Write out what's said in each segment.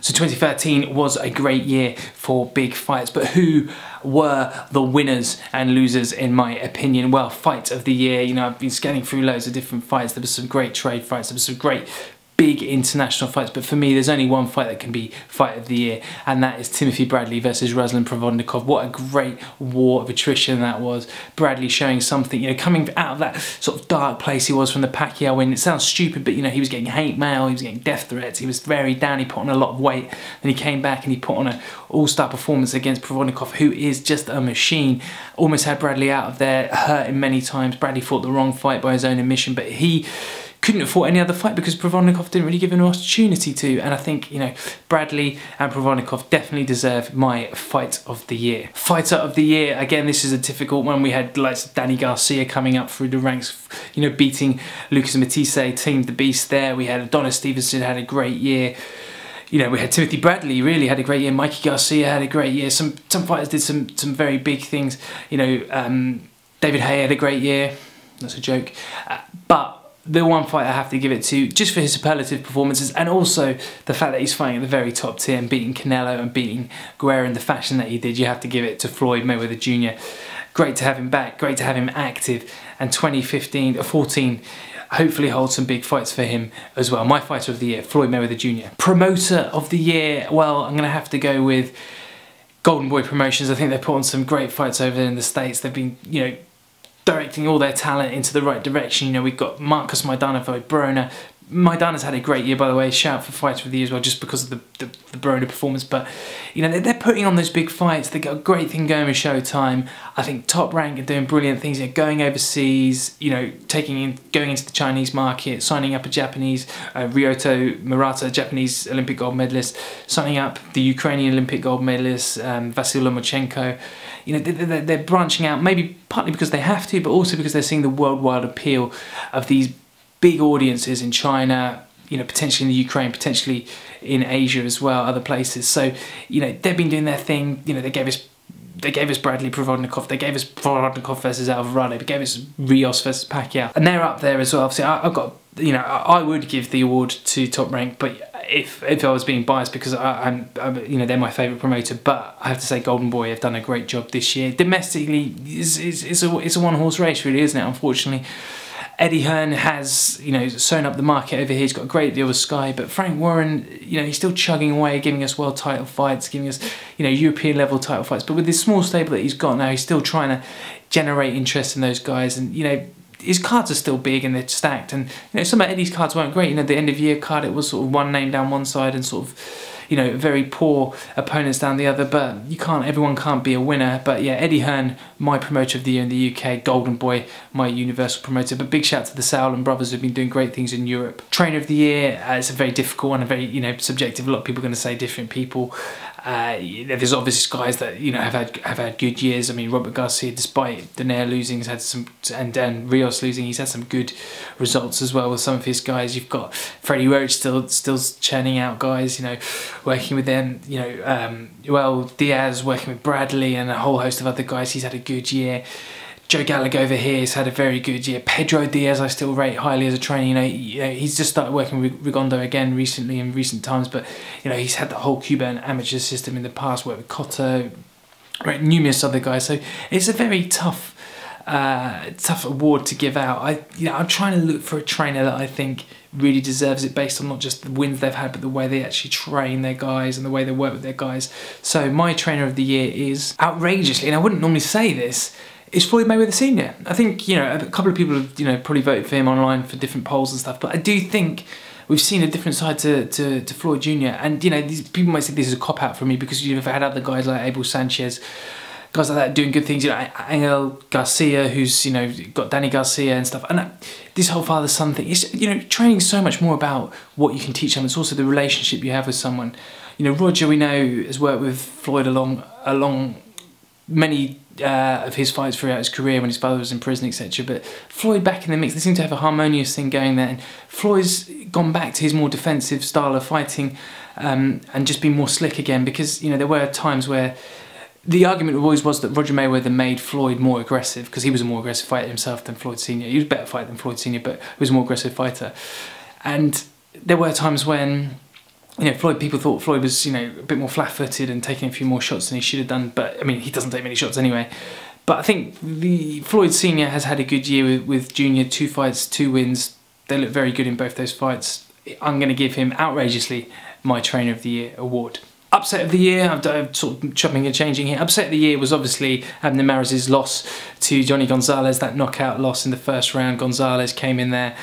So 2013 was a great year for big fights, but who were the winners and losers in my opinion? Well, fight of the year, you know, I've been scanning through loads of different fights. There were some great trade fights, there were some great big international fights, but for me there's only one fight that can be fight of the year, and that is Timothy Bradley versus Ruslan Provodnikov. What a great war of attrition that was. Bradley showing something, you know, coming out of that sort of dark place he was from the Pacquiao win. It sounds stupid, but you know, he was getting hate mail, he was getting death threats, he was very down, he put on a lot of weight, and he came back and he put on an all-star performance against Provodnikov, who is just a machine. Almost had Bradley out of there, hurt him many times. Bradley fought the wrong fight by his own admission, but he couldn't have fought any other fight because Provodnikov didn't really give him an opportunity to. And I think, you know, Bradley and Provodnikov definitely deserve my fight of the year. Fighter of the year, again, this is a difficult one. We had like Danny Garcia coming up through the ranks, you know, beating Lucas Matthysse, Team the Beast there. We had Adonis Stevenson, had a great year. You know, we had Timothy Bradley, really had a great year. Mikey Garcia had a great year. Some fighters did some very big things. You know, David Haye had a great year. That's a joke. But the one fight I have to give it to, just for his superlative performances, and also the fact that he's fighting at the very top tier and beating Canelo and beating Guerrero in the fashion that he did, you have to give it to Floyd Mayweather Jr. Great to have him back, great to have him active, and 2014 hopefully holds some big fights for him as well. My fighter of the year, Floyd Mayweather Jr. Promoter of the year, well, I'm going to have to go with Golden Boy Promotions. I think they put on some great fights over there in the States. They've been, you know, directing all their talent into the right direction. You know, we've got Marcos Maidana for Broner. Maidana's had a great year, by the way. Shout out for Fighter of the Year as well, just because of the Broner performance. But, you know, they're putting on those big fights. They've got a great thing going with Showtime. I think Top Rank are doing brilliant things. You know, going overseas, you know, going into the Chinese market, signing up a Japanese, Ryoto Murata, Japanese Olympic gold medalist, signing up the Ukrainian Olympic gold medalist, Vasyl Lomachenko. You know, they're branching out, maybe partly because they have to, but also because they're seeing the worldwide appeal of these big audiences in China, you know, potentially in the Ukraine, potentially in Asia as well, other places. So, you know, they've been doing their thing. You know, they gave us Bradley Provodnikov, they gave us Provodnikov versus Alvarado, they gave us Rios versus Pacquiao, and they're up there as well. Obviously, I've got, you know, I would give the award to Top Rank, but if I was being biased, because I'm you know, they're my favourite promoter, but I have to say Golden Boy have done a great job this year. Domestically, it's a one-horse race, really, isn't it? Unfortunately, Eddie Hearn has, you know, sewn up the market over here. He's got a great deal with Sky, but Frank Warren, you know, he's still chugging away, giving us world title fights, giving us, you know, European level title fights. But with this small stable that he's got now, he's still trying to generate interest in those guys, and, you know, his cards are still big and they're stacked. And, you know, some of Eddie's cards weren't great. You know, the end of year card, it was sort of one name down one side and sort of, you know, very poor opponents down the other, but everyone can't be a winner. But yeah, Eddie Hearn, my promoter of the year in the UK, Golden Boy, my universal promoter. But big shout out to the Sauerland brothers who've been doing great things in Europe. Trainer of the year, it's a very difficult one, a very, you know, subjective. A lot of people are going to say different people. There's obviously guys that, you know, have had good years. I mean, Robert Garcia, despite Donaire losing, has had some, and Rios losing, he's had some good results as well with some of his guys. You've got Freddie Roach still churning out guys, you know, working with them. You know, well, Diaz working with Bradley and a whole host of other guys. He's had a good year. Joe Gallagher over here has had a very good year. Pedro Diaz I still rate highly as a trainer. You know, he's just started working with Rigondo again recently in recent times, but, you know, he's had the whole Cuban amateur system in the past, worked with Cotto, numerous other guys. So it's a very tough award to give out. I'm trying to look for a trainer that I think really deserves it, based on not just the wins they've had, but the way they actually train their guys and the way they work with their guys. So my trainer of the year is, outrageously, and I wouldn't normally say this, is Floyd Mayweather Sr. I think, you know, a couple of people have, you know, probably voted for him online for different polls and stuff, but I do think we've seen a different side to Floyd Jr. And, you know, people might say this is a cop-out for me, because you've had other guys like Abel Sanchez, guys like that doing good things, you know, Angel Garcia, who's, you know, got Danny Garcia and stuff. And this whole father-son thing, it's, you know, training is so much more about what you can teach them. It's also the relationship you have with someone. You know, Roger, we know, has worked with Floyd along many of his fights throughout his career when his father was in prison, etc. But Floyd back in the mix, they seem to have a harmonious thing going there. And Floyd's gone back to his more defensive style of fighting, and just been more slick again, because, you know, there were times where the argument always was that Roger Mayweather made Floyd more aggressive, because he was a more aggressive fighter himself than Floyd Sr. He was a better fighter than Floyd Sr., but he was a more aggressive fighter. And there were times when you know, people thought Floyd was, you know, a bit more flat-footed and taking a few more shots than he should have done. But I mean, he doesn't take many shots anyway. But I think the Floyd Senior has had a good year with Junior. 2 fights, 2 wins. They look very good in both those fights. I'm going to give him outrageously my Trainer of the Year award. Upset of the year, I'm sort of chopping and changing here. Upset of the year was obviously Abner Mares' loss to Johnny Gonzalez, that knockout loss in the first round. Gonzalez came in there.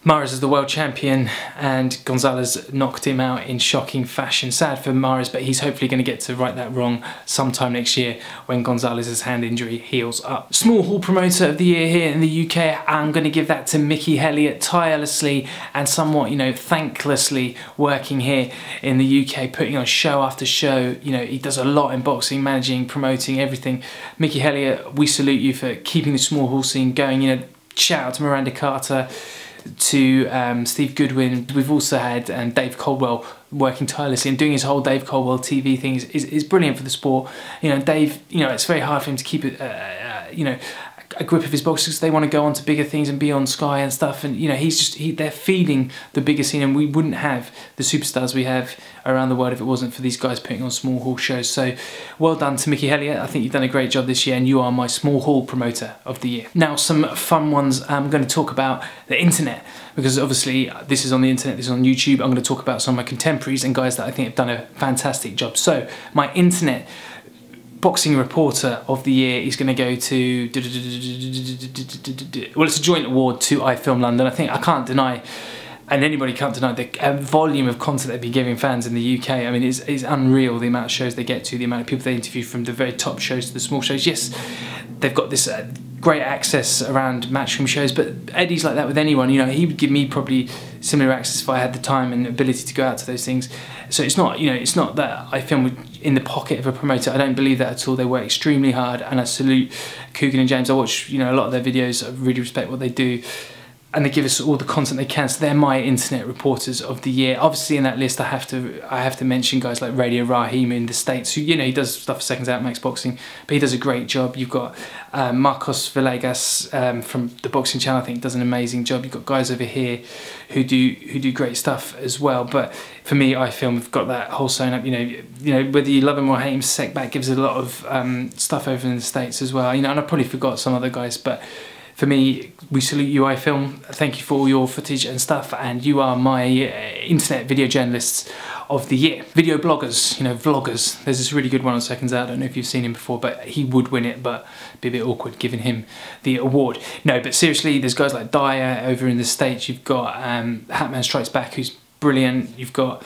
Mares is the world champion and Gonzalez knocked him out in shocking fashion. Sad for Mares, but he's hopefully going to get to right that wrong sometime next year when Gonzalez's hand injury heals up. Small Hall Promoter of the Year here in the UK, I'm going to give that to Mickey Helliet, tirelessly and somewhat, you know, thanklessly working here in the UK, putting on show after show. You know, he does a lot in boxing, managing, promoting, everything. Mickey Helliet, we salute you for keeping the small hall scene going. You know, shout out to Miranda Carter, to Steve Goodwin. We've also had Dave Coldwell working tirelessly and doing his whole Dave Coldwell TV thing is brilliant for the sport. You know, Dave, you know, it's very hard for him to keep it, you know, a grip of his boxers because they want to go on to bigger things and be on Sky and stuff, and you know, they're feeding the bigger scene, and we wouldn't have the superstars we have around the world if it wasn't for these guys putting on small hall shows. So well done to Mickey Helliet. I think you've done a great job this year and you are my small hall promoter of the year. Now some fun ones. I'm going to talk about the internet, because obviously this is on the internet, this is on YouTube. I'm going to talk about some of my contemporaries and guys that I think have done a fantastic job. So my internet boxing reporter of the year is going to go to, well, it's a joint award to iFilm London. I think I can't deny, and anybody can't deny, the volume of content they've been giving fans in the UK. I mean, it's unreal, the amount of shows they get to, the amount of people they interview, from the very top shows to the small shows. Yes, they've got this great access around matchroom shows, but Eddie's like that with anyone. You know, he would give me probably similar access if I had the time and ability to go out to those things. So it's not, you know, it's not that I film in the pocket of a promoter. I don't believe that at all. They work extremely hard, and I salute Coogan and James. I watch, you know, a lot of their videos. I really respect what they do, and they give us all the content they can. So they're my internet reporters of the year. Obviously in that list I have to mention guys like Radio Raheem in the States, who, you know, he does stuff for Seconds Out, Max Boxing, but he does a great job. You've got Marcos Villegas from the Boxing Channel, I think does an amazing job. You've got guys over here who do great stuff as well. But for me, iFilm have got that whole sewn up. You know, whether you love him or hate him, Secback gives a lot of stuff over in the States as well. You know, and I probably forgot some other guys, but for me, we salute you, iFilm. Thank you for all your footage and stuff, and you are my internet video journalists of the year. Video bloggers, you know, vloggers. There's this really good one on Seconds Out. I don't know if you've seen him before, but he would win it, but it'd be a bit awkward giving him the award. No, but seriously, there's guys like Dyer over in the States. You've got Hatman Strikes Back, who's brilliant. You've got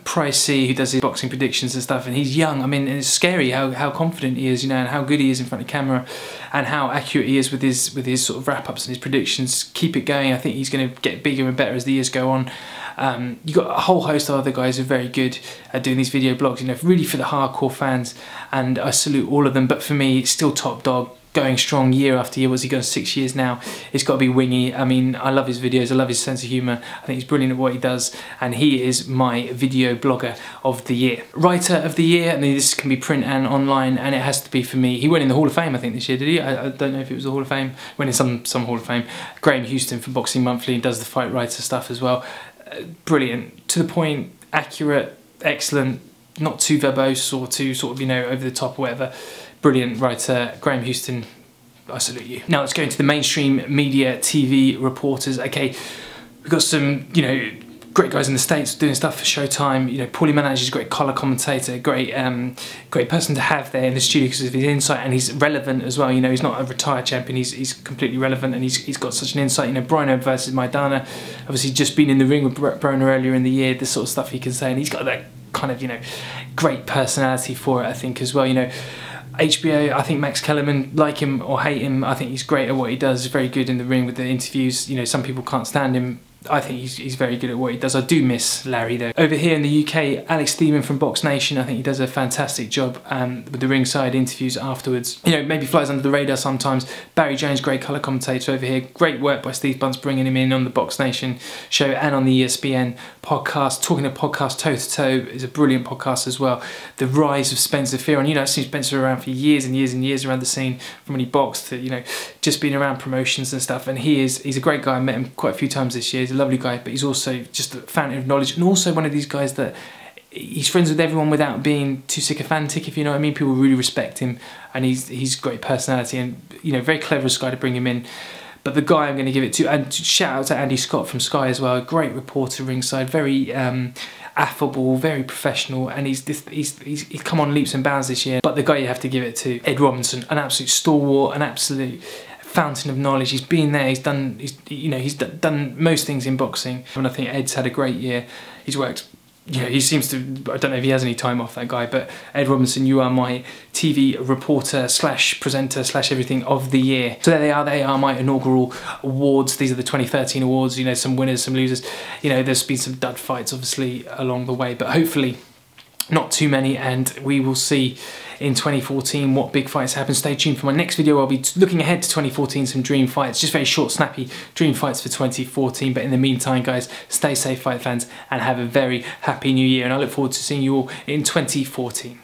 Pricey, who does his boxing predictions and stuff, and he's young. I mean, it's scary how confident he is, you know, and how good he is in front of camera, and how accurate he is with his sort of wrap-ups and his predictions. Keep it going. I think he's going to get bigger and better as the years go on. You've got a whole host of other guys who are very good at doing these video blogs, you know, really for the hardcore fans, and I salute all of them. But for me, still top dog, going strong year after year. What's he going, 6 years now? It's got to be Wingy. I mean, I love his videos, I love his sense of humour, I think he's brilliant at what he does, and he is my video blogger of the year. Writer of the year, I mean, this can be print and online, and it has to be, for me, he went in the Hall of Fame I think this year, did he? I don't know if it was the Hall of Fame, went in some Hall of Fame. Graham Houston from Boxing Monthly does the Fight Writer stuff as well. Brilliant, to the point, accurate, excellent, not too verbose or too sort of, you know, over the top or whatever. Brilliant writer, Graham Houston, I salute you. Now let's go into the mainstream media TV reporters. Okay, we've got some, you know, great guys in the States doing stuff for Showtime. You know, Paulie Manage is a great colour commentator, great person to have there in the studio because of his insight, and he's relevant as well. You know, he's not a retired champion, he's completely relevant, and he's got such an insight. You know, Bruno versus Maidana, obviously just been in the ring with Bruno earlier in the year, the sort of stuff he can say, and he's got that kind of, you know, great personality for it, I think, as well. You know, HBO, I think Max Kellerman, like him or hate him, I think he's great at what he does. He's very good in the ring with the interviews. You know, some people can't stand him. I think he's very good at what he does. I do miss Larry though. Over here in the UK, Alex Steeman from Box Nation, I think he does a fantastic job with the ringside interviews afterwards. You know, maybe flies under the radar sometimes. Barry Jones, great colour commentator over here. Great work by Steve Bunce bringing him in on the Box Nation show and on the ESPN podcast. Talking a podcast, Toe to Toe is a brilliant podcast as well. The rise of Spencer Fearon. You know, I've seen Spencer around for years and years and years around the scene, from when he boxed to, you know, just being around promotions and stuff. And he's a great guy. I met him quite a few times this year. he's a lovely guy, but he's also just a fountain of knowledge, and also one of these guys that he's friends with everyone without being too sycophantic, if you know what I mean. People really respect him, and he's great personality, and you know, very clever as Sky to bring him in. But the guy I'm going to give it to, and shout out to Andy Scott from Sky as well, a great reporter ringside, very affable, very professional, and he's come on leaps and bounds this year. But the guy you have to give it to, Ed Robinson, an absolute stalwart, an absolute fountain of knowledge. He's been there, he's done most things in boxing, and I think Ed's had a great year. He's worked, you know, he seems to, I don't know if he has any time off, that guy, but Ed Robinson, you are my TV reporter slash presenter slash everything of the year. So there they are my inaugural awards. These are the 2013 awards, you know, some winners, some losers. You know, there's been some dud fights obviously along the way, but hopefully not too many, and we will see in 2014 what big fights happen. Stay tuned for my next video. I'll be looking ahead to 2014, some dream fights, just very short, snappy dream fights for 2014. But in the meantime, guys, stay safe, fight fans, and have a very happy new year. And I look forward to seeing you all in 2014.